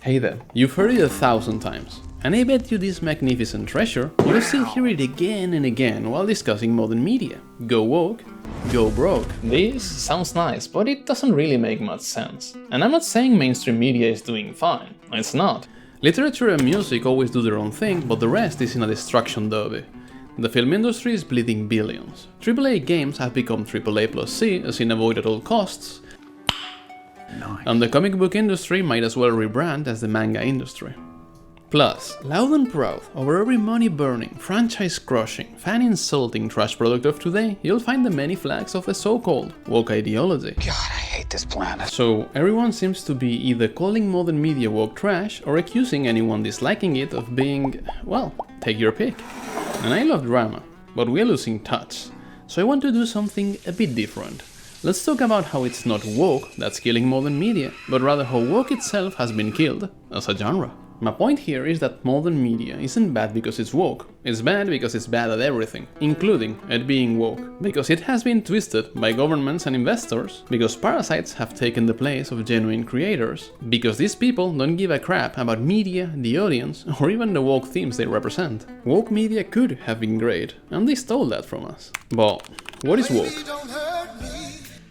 Hey there, you've heard it 1,000 times, and I bet you this magnificent treasure, you'll still hear it again and again while discussing modern media. Go woke, go broke. This sounds nice, but it doesn't really make much sense. And I'm not saying mainstream media is doing fine, it's not. Literature and music always do their own thing, but the rest is in a destruction derby. The film industry is bleeding billions. AAA games have become AAA plus C, as in avoid at all costs. Nice. And the comic book industry might as well rebrand as the manga industry. Plus, loud and proud, over every money-burning, franchise-crushing, fan-insulting trash product of today, you'll find the many flags of the so-called woke ideology. God, I hate this planet. So, everyone seems to be either calling modern media woke trash or accusing anyone disliking it of being, well, take your pick. And I love drama, but we're losing touch. So I want to do something a bit different. Let's talk about how it's not woke that's killing modern media, but rather how woke itself has been killed as a genre. My point here is that modern media isn't bad because it's woke, it's bad because it's bad at everything, including it being woke, because it has been twisted by governments and investors, because parasites have taken the place of genuine creators, because these people don't give a crap about media, the audience, or even the woke themes they represent. Woke media could have been great, and they stole that from us. But what is woke?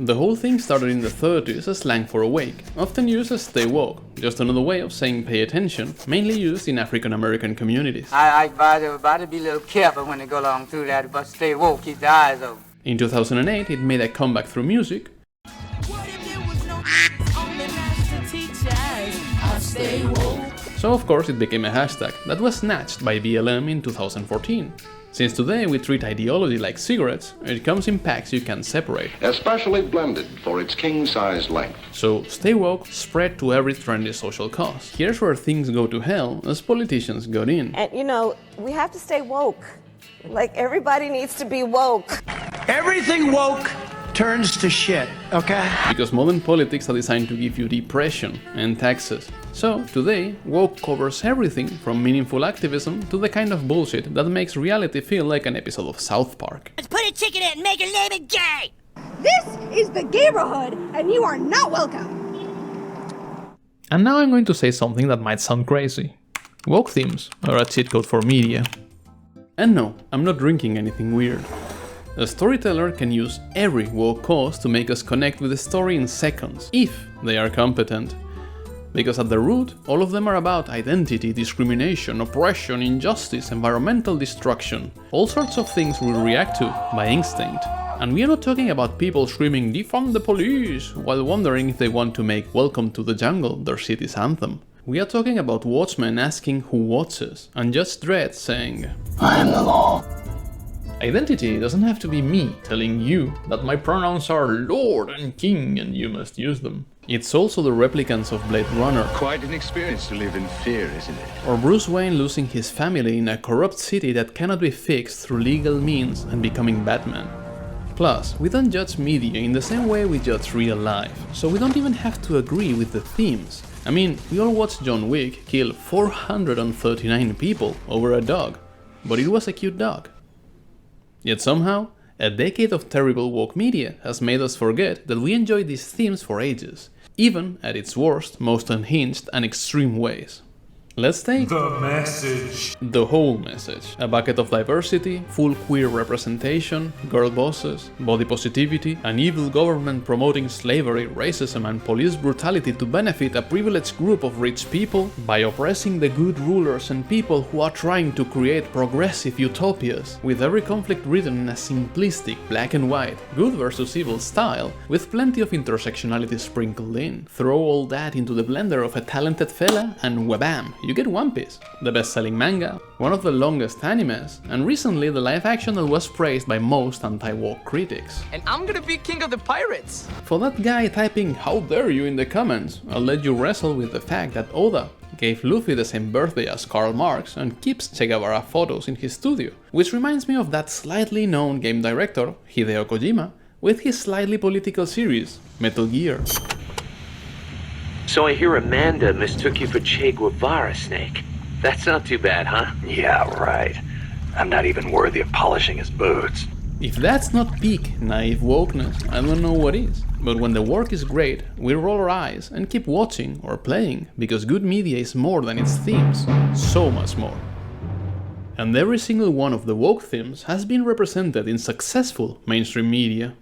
The whole thing started in the 30s as slang for awake, often used as stay woke, just another way of saying pay attention, mainly used in African American communities. I advise everybody to be a little careful when they go along through that, but stay woke, keep their eyes open. In 2008 it made a comeback through music, so of course it became a hashtag that was snatched by BLM in 2014. Since today we treat ideology like cigarettes, it comes in packs you can separate. Especially blended for its king-size length. So stay woke, spread to every trendy social cause. Here's where things go to hell as politicians got in. And you know, we have to stay woke. Like everybody needs to be woke. Everything woke turns to shit, okay? Because modern politics are designed to give you depression and taxes. So, today, woke covers everything from meaningful activism to the kind of bullshit that makes reality feel like an episode of South Park. Let's put a ticket in and make it name it gay! This is the neighborhood, and you are not welcome! And now I'm going to say something that might sound crazy. Woke themes are a cheat code for media. And no, I'm not drinking anything weird. A storyteller can use every woke cause to make us connect with the story in seconds, if they are competent. Because at the root, all of them are about identity, discrimination, oppression, injustice, environmental destruction, all sorts of things we react to by instinct. And we are not talking about people screaming "defund the police" while wondering if they want to make "Welcome to the Jungle" their city's anthem. We are talking about watchmen asking who watches, and Judge Dredd saying, "I am the law." Identity doesn't have to be me telling you that my pronouns are Lord and King and you must use them. It's also the replicants of Blade Runner. Quite an experience to live in fear, isn't it? Or Bruce Wayne losing his family in a corrupt city that cannot be fixed through legal means and becoming Batman. Plus, we don't judge media in the same way we judge real life, so we don't even have to agree with the themes. I mean, we all watched John Wick kill 439 people over a dog, but it was a cute dog. Yet somehow, a decade of terrible woke media has made us forget that we enjoyed these themes for ages, even at its worst, most unhinged and extreme ways. Let's take the message. The whole message. A bucket of diversity, full queer representation, girl bosses, body positivity, an evil government promoting slavery, racism and police brutality to benefit a privileged group of rich people by oppressing the good rulers and people who are trying to create progressive utopias, with every conflict written in a simplistic black and white, good versus evil style, with plenty of intersectionality sprinkled in. Throw all that into the blender of a talented fella and wabam! You get One Piece, the best-selling manga, one of the longest animes, and recently the live action that was praised by most anti-woke critics. And I'm gonna be king of the pirates! For that guy typing "how dare you" in the comments, I'll let you wrestle with the fact that Oda gave Luffy the same birthday as Karl Marx and keeps Che Guevara photos in his studio, which reminds me of that slightly known game director, Hideo Kojima, with his slightly political series, Metal Gear. So I hear Amanda mistook you for Che Guevara, Snake. That's not too bad, huh? Yeah, right. I'm not even worthy of polishing his boots. If that's not peak naive wokeness, I don't know what is. But when the work is great, we roll our eyes and keep watching or playing, because good media is more than its themes, so much more. And every single one of the woke themes has been represented in successful mainstream media.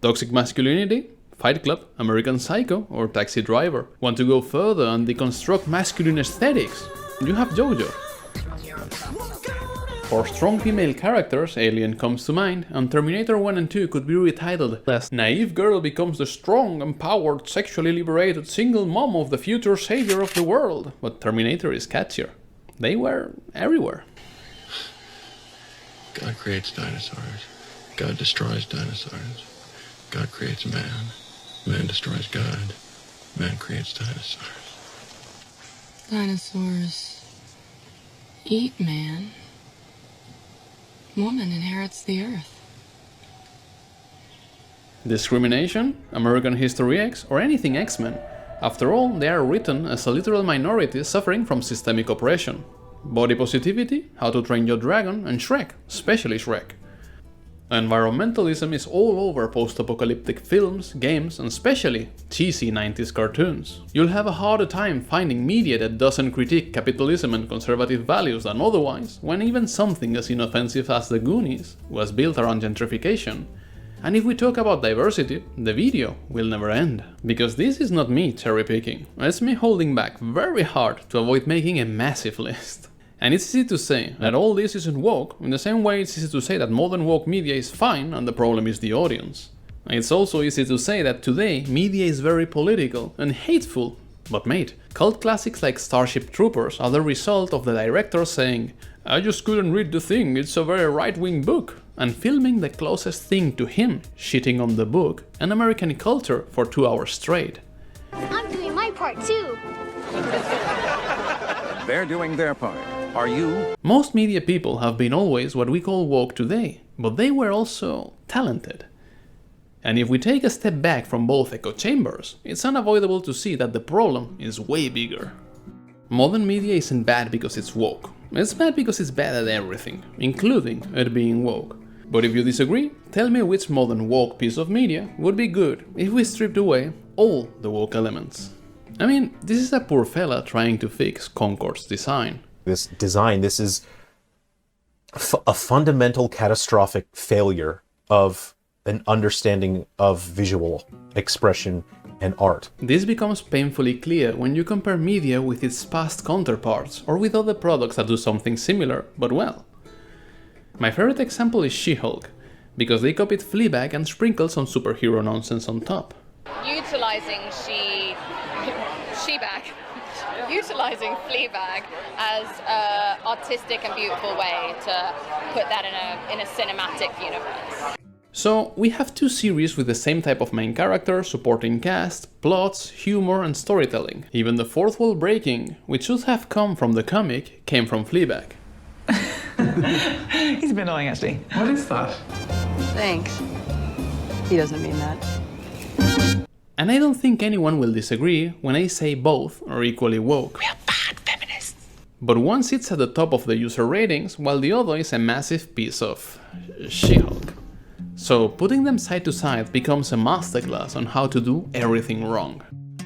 Toxic masculinity, Fight Club, American Psycho, or Taxi Driver. Want to go further and deconstruct masculine aesthetics? You have JoJo. For strong female characters, Alien comes to mind, and Terminator 1 and 2 could be retitled as Naive girl becomes the strong, empowered, sexually liberated single mom of the future savior of the world. But Terminator is catchier. They were everywhere. God creates dinosaurs. God destroys dinosaurs. God creates man. Man destroys God. Man creates dinosaurs. Dinosaurs eat man. Woman inherits the earth. Discrimination, American History X, or anything X-Men. After all, they are written as a literal minority suffering from systemic oppression. Body positivity, How to Train Your Dragon, and Shrek, especially Shrek. Environmentalism is all over post-apocalyptic films, games, and especially cheesy 90s cartoons. You'll have a harder time finding media that doesn't critique capitalism and conservative values than otherwise, when even something as inoffensive as The Goonies was built around gentrification. And if we talk about diversity, the video will never end. Because this is not me cherry-picking, it's me holding back very hard to avoid making a massive list. And it's easy to say that all this isn't woke, in the same way it's easy to say that modern woke media is fine and the problem is the audience. It's also easy to say that today media is very political and hateful. But mate, cult classics like Starship Troopers are the result of the director saying, "I just couldn't read the thing, it's a very right-wing book," and filming the closest thing to him shitting on the book and American culture for 2 hours straight. I'm doing my part too. They're doing their part. Are you? Most media people have been always what we call woke today, but they were also talented. And if we take a step back from both echo chambers, it's unavoidable to see that the problem is way bigger. Modern media isn't bad because it's woke. It's bad because it's bad at everything, including it being woke. But if you disagree, tell me which modern woke piece of media would be good if we stripped away all the woke elements. I mean, this is a poor fella trying to fix Concorde's design. This design, this is a fundamental catastrophic failure of an understanding of visual expression and art. This becomes painfully clear when you compare media with its past counterparts or with other products that do something similar, but well. My favorite example is She-Hulk, because they copied Fleabag and sprinkled some superhero nonsense on top. Utilizing utilizing Fleabag as an artistic and beautiful way to put that in a cinematic universe. So, we have two series with the same type of main character, supporting cast, plots, humor and storytelling. Even the fourth wall breaking, which should have come from the comic, came from Fleabag. He's a bit annoying, actually. What is that? Thanks. He doesn't mean that. And I don't think anyone will disagree when I say both are equally woke. We are bad feminists. But one sits at the top of the user ratings, while the other is a massive piece of She-Hulk. So putting them side to side becomes a masterclass on how to do everything wrong.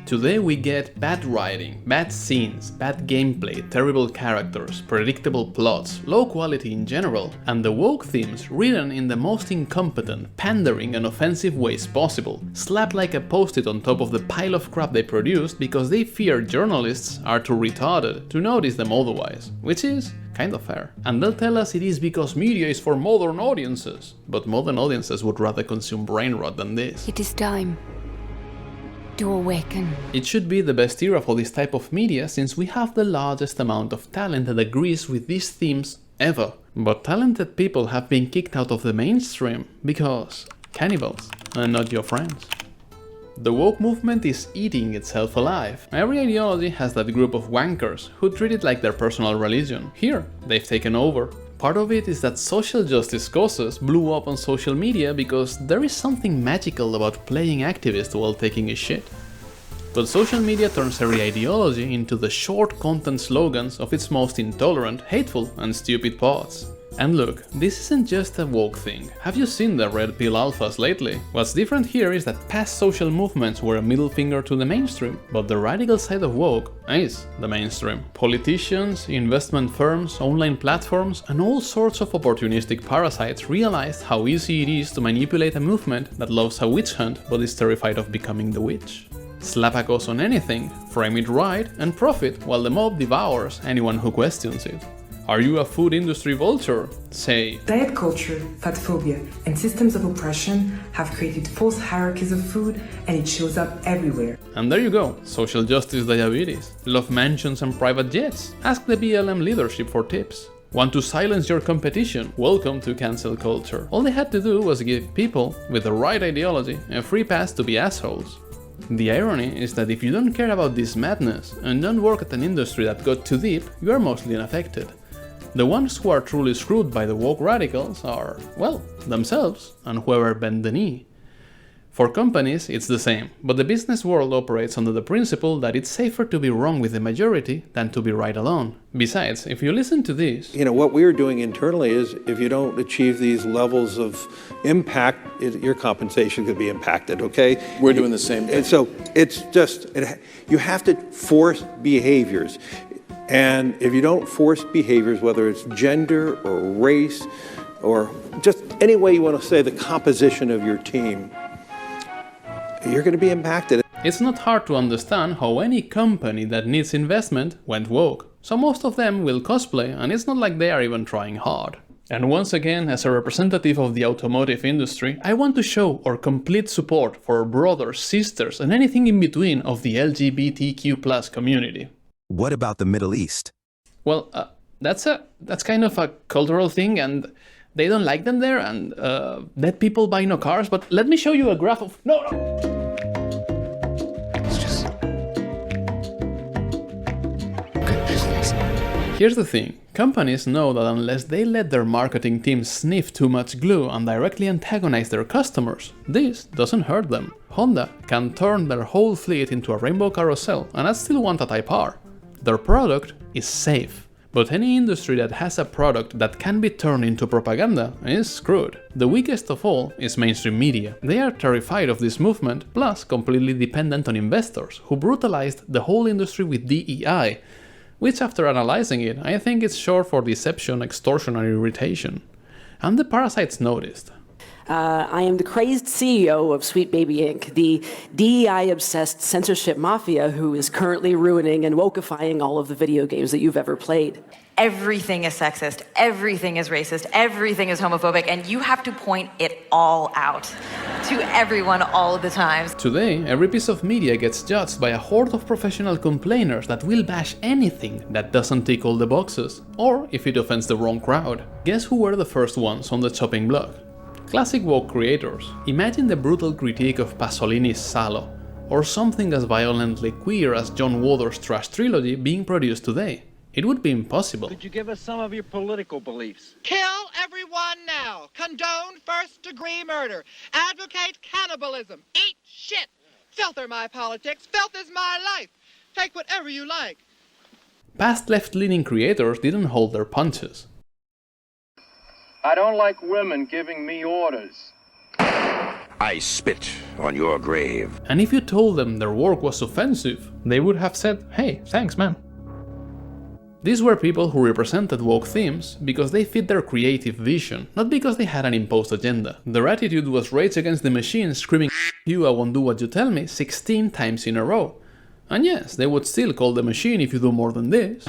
Today we get bad writing, bad scenes, bad gameplay, terrible characters, predictable plots, low quality in general, and the woke themes written in the most incompetent, pandering and offensive ways possible, slapped like a post-it on top of the pile of crap they produced because they fear journalists are too retarded to notice them otherwise, which is kind of fair. And they'll tell us it is because media is for modern audiences, but modern audiences would rather consume brain rot than this. It is time to awaken. It should be the best era for this type of media since we have the largest amount of talent that agrees with these themes ever. But talented people have been kicked out of the mainstream because cannibals and not your friends. The woke movement is eating itself alive. Every ideology has that group of wankers who treat it like their personal religion. Here, they've taken over. Part of it is that social justice causes blew up on social media because there is something magical about playing activist while taking a shit. But social media turns every ideology into the short content slogans of its most intolerant, hateful and stupid pods. And look, this isn't just a woke thing. Have you seen the red pill alphas lately? What's different here is that past social movements were a middle finger to the mainstream, but the radical side of woke is the mainstream. Politicians, investment firms, online platforms, and all sorts of opportunistic parasites realized how easy it is to manipulate a movement that loves a witch hunt but is terrified of becoming the witch. Slap a cause on anything, frame it right, and profit while the mob devours anyone who questions it. Are you a food industry vulture? Say, diet culture, fat phobia, and systems of oppression have created false hierarchies of food, and it shows up everywhere. And there you go, social justice diabetes. Love mansions and private jets? Ask the BLM leadership for tips. Want to silence your competition? Welcome to cancel culture. All they had to do was give people with the right ideology a free pass to be assholes. The irony is that if you don't care about this madness and don't work at an industry that got too deep, you are mostly unaffected. The ones who are truly screwed by the woke radicals are, well, themselves and whoever bent the knee. For companies, it's the same, but the business world operates under the principle that it's safer to be wrong with the majority than to be right alone. Besides, if you listen to this... what we're doing internally is if you don't achieve these levels of impact, your compensation could be impacted, okay? We're doing the same thing. And so it's just, you have to force behaviors. And if you don't force behaviors, whether it's gender or race or just any way you want to say the composition of your team, you're going to be impacted. It's not hard to understand how any company that needs investment went woke. So most of them will cosplay, and it's not like they are even trying hard. And once again, as a representative of the automotive industry, I want to show our complete support for brothers, sisters, and anything in between of the LGBTQ+ community. What about the Middle East? Well, that's kind of a cultural thing, and they don't like them there, and dead people buy no cars. But let me show you a graph of... No! Here's the thing. Companies know that unless they let their marketing team sniff too much glue and directly antagonize their customers, this doesn't hurt them. Honda can turn their whole fleet into a rainbow carousel, and I still want a Type R. Their product is safe. But any industry that has a product that can be turned into propaganda is screwed. The weakest of all is mainstream media. They are terrified of this movement, plus completely dependent on investors, who brutalized the whole industry with DEI, which after analyzing it, I think it's short for deception, extortion and irritation. And the parasites noticed. I am the crazed CEO of Sweet Baby Inc., the DEI-obsessed censorship mafia who is currently ruining and wokeifying all of the video games that you've ever played. Everything is sexist, everything is racist, everything is homophobic, and you have to point it all out to everyone all of the time. Today, every piece of media gets judged by a horde of professional complainers that will bash anything that doesn't tick all the boxes, or if it offends the wrong crowd. Guess who were the first ones on the chopping block? Classic woke creators. Imagine the brutal critique of Pasolini's Salo, or something as violently queer as John Waters' trash trilogy being produced today. It would be impossible. Could you give us some of your political beliefs? Kill everyone now. Condone first-degree murder. Advocate cannibalism. Eat shit. Filth are my politics. Filth is my life. Take whatever you like. Past left-leaning creators didn't hold their punches. I don't like women giving me orders. I spit on your grave. And if you told them their work was offensive, they would have said, hey, thanks man. These were people who represented woke themes because they fit their creative vision, not because they had an imposed agenda. Their attitude was rage against the machine, screaming, you, I won't do what you tell me, 16 times in a row. And yes, they would still call the machine if you do more than this.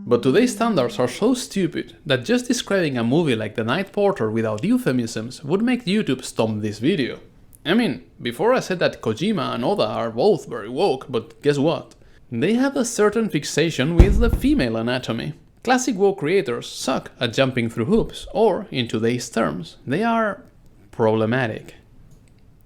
But today's standards are so stupid that just describing a movie like The Night Porter without euphemisms would make YouTube stomp this video. I mean, before I said that Kojima and Oda are both very woke, but guess what? They have a certain fixation with the female anatomy. Classic woke creators suck at jumping through hoops, or, in today's terms, they are problematic.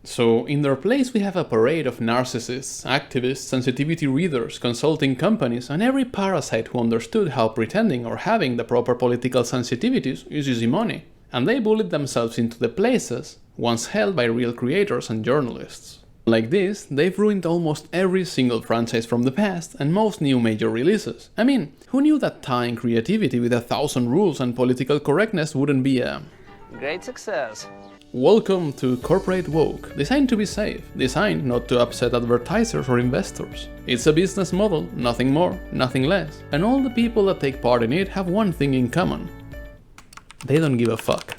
So, in their place we have a parade of narcissists, activists, sensitivity readers, consulting companies, and every parasite who understood how pretending or having the proper political sensitivities is easy money. And they bullied themselves into the places once held by real creators and journalists. Like this, they've ruined almost every single franchise from the past and most new major releases. I mean, who knew that tying creativity with 1,000 rules and political correctness wouldn't be a great success? Welcome to Corporate Woke, designed to be safe, designed not to upset advertisers or investors. It's a business model, nothing more, nothing less, and all the people that take part in it have one thing in common. They don't give a fuck.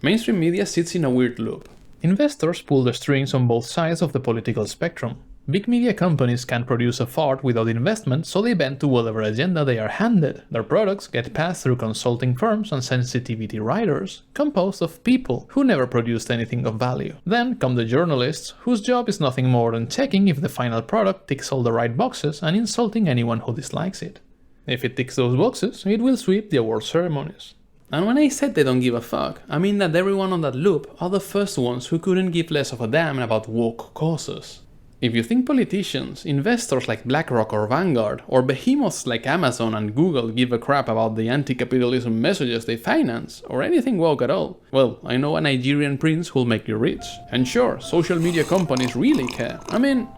Mainstream media sits in a weird loop. Investors pull the strings on both sides of the political spectrum. Big media companies can't produce a fart without investment, so they bend to whatever agenda they are handed. Their products get passed through consulting firms and sensitivity writers, composed of people who never produced anything of value. Then come the journalists, whose job is nothing more than checking if the final product ticks all the right boxes and insulting anyone who dislikes it. If it ticks those boxes, it will sweep the award ceremonies. And when I said they don't give a fuck, I mean that everyone on that loop are the first ones who couldn't give less of a damn about woke causes. If you think politicians, investors like BlackRock or Vanguard, or behemoths like Amazon and Google give a crap about the anti-capitalism messages they finance, or anything woke at all, well, I know a Nigerian prince who'll make you rich. And sure, social media companies really care. I mean,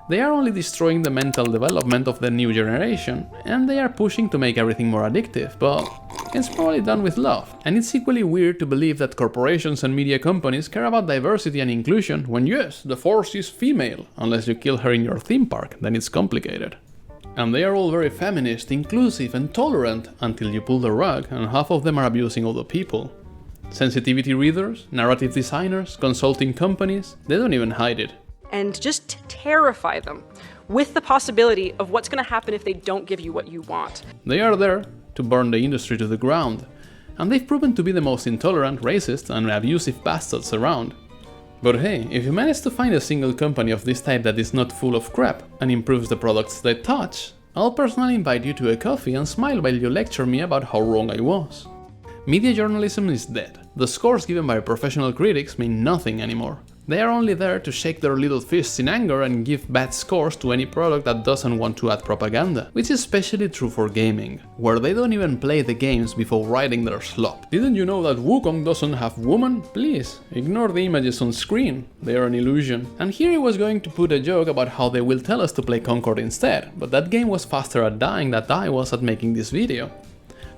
they are only destroying the mental development of the new generation, and they are pushing to make everything more addictive, but it's probably done with love. And it's equally weird to believe that corporations and media companies care about diversity and inclusion when yes, the force is female, unless you kill her in your theme park, then it's complicated. And they are all very feminist, inclusive and tolerant until you pull the rug and half of them are abusing other people. Sensitivity readers, narrative designers, consulting companies, they don't even hide it. And just terrify them with the possibility of what's going to happen if they don't give you what you want. They are there to burn the industry to the ground, and they've proven to be the most intolerant, racist and abusive bastards around. But hey, if you manage to find a single company of this type that is not full of crap and improves the products they touch, I'll personally invite you to a coffee and smile while you lecture me about how wrong I was. Media journalism is dead. The scores given by professional critics mean nothing anymore. They are only there to shake their little fists in anger and give bad scores to any product that doesn't want to add propaganda, which is especially true for gaming, where they don't even play the games before writing their slop. Didn't you know that Wukong doesn't have woman? Please, ignore the images on screen, they are an illusion. And here I was going to put a joke about how they will tell us to play Concord instead, but that game was faster at dying than I was at making this video.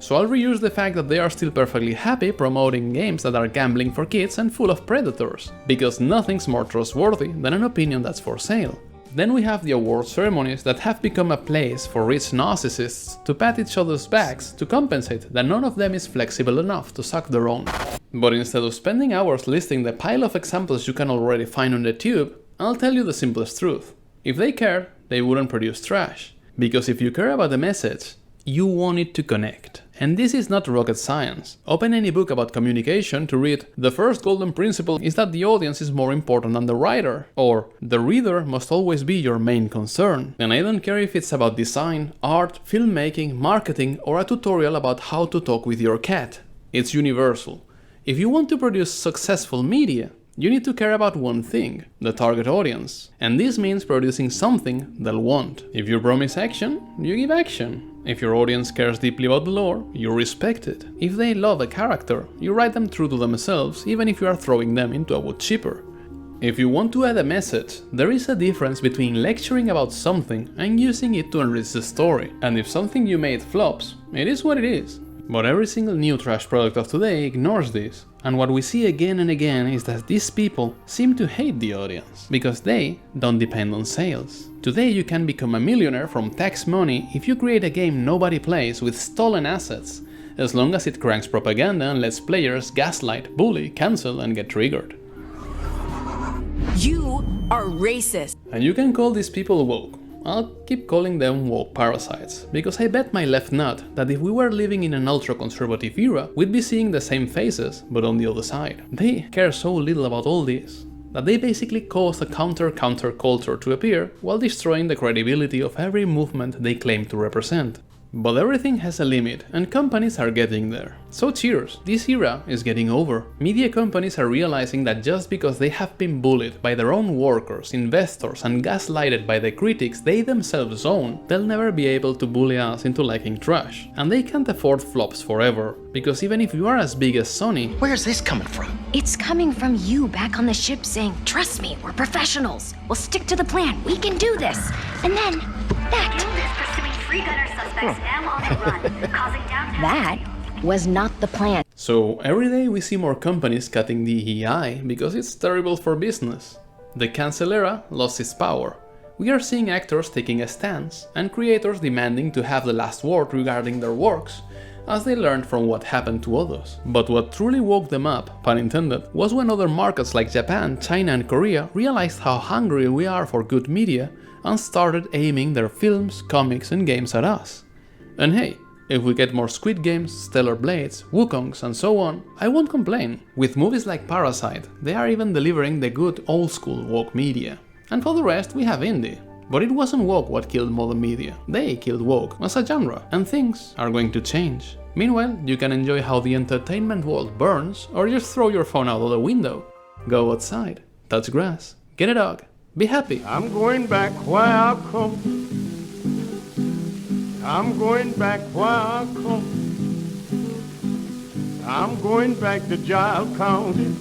So I'll reuse the fact that they are still perfectly happy promoting games that are gambling for kids and full of predators, because nothing's more trustworthy than an opinion that's for sale. Then we have the award ceremonies that have become a place for rich narcissists to pat each other's backs to compensate that none of them is flexible enough to suck their own. But instead of spending hours listing the pile of examples you can already find on the tube, I'll tell you the simplest truth. If they cared, they wouldn't produce trash. Because if you care about the message, you want it to connect. And this is not rocket science. Open any book about communication to read "The first golden principle is that the audience is more important than the writer," or "The reader must always be your main concern." And I don't care if it's about design, art, filmmaking, marketing, or a tutorial about how to talk with your cat. It's universal. If you want to produce successful media, you need to care about one thing, the target audience. And this means producing something they'll want. If you promise action, you give action. If your audience cares deeply about the lore, you respect it. If they love a character, you write them true to themselves, even if you are throwing them into a wood chipper. If you want to add a message, there is a difference between lecturing about something and using it to enrich the story. And if something you made flops, it is what it is. But every single new trash product of today ignores this, and what we see again and again is that these people seem to hate the audience, because they don't depend on sales. Today you can become a millionaire from tax money if you create a game nobody plays with stolen assets, as long as it cranks propaganda and lets players gaslight, bully, cancel and get triggered. You are racist. And you can call these people woke. I'll keep calling them woke parasites, because I bet my left nut that if we were living in an ultra-conservative era, we'd be seeing the same faces, but on the other side. They care so little about all this, that they basically caused a counter-culture to appear while destroying the credibility of every movement they claim to represent. But everything has a limit, and companies are getting there. So cheers, this era is getting over. Media companies are realizing that just because they have been bullied by their own workers, investors, and gaslighted by the critics they themselves own, they'll never be able to bully us into liking trash. And they can't afford flops forever, because even if you are as big as Sony... Where's this coming from? It's coming from you back on the ship saying, "Trust me, we're professionals. We'll stick to the plan. We can do this." And then, that was not the plan. So every day we see more companies cutting DEI because it's terrible for business. The cancel era lost its power. We are seeing actors taking a stance and creators demanding to have the last word regarding their works, as they learned from what happened to others. But what truly woke them up, pun intended, was when other markets like Japan, China and Korea realized how hungry we are for good media and started aiming their films, comics and games at us. And hey, if we get more Squid Games, Stellar Blades, Wukongs and so on, I won't complain. With movies like Parasite, they are even delivering the good old school woke media. And for the rest we have indie. But it wasn't woke what killed modern media, they killed woke as a genre, and things are going to change. Meanwhile, you can enjoy how the entertainment world burns, or just throw your phone out of the window. Go outside, touch grass, get a dog, be happy. I'm going back where I come. I'm going back where I come. I'm going back to Giles County.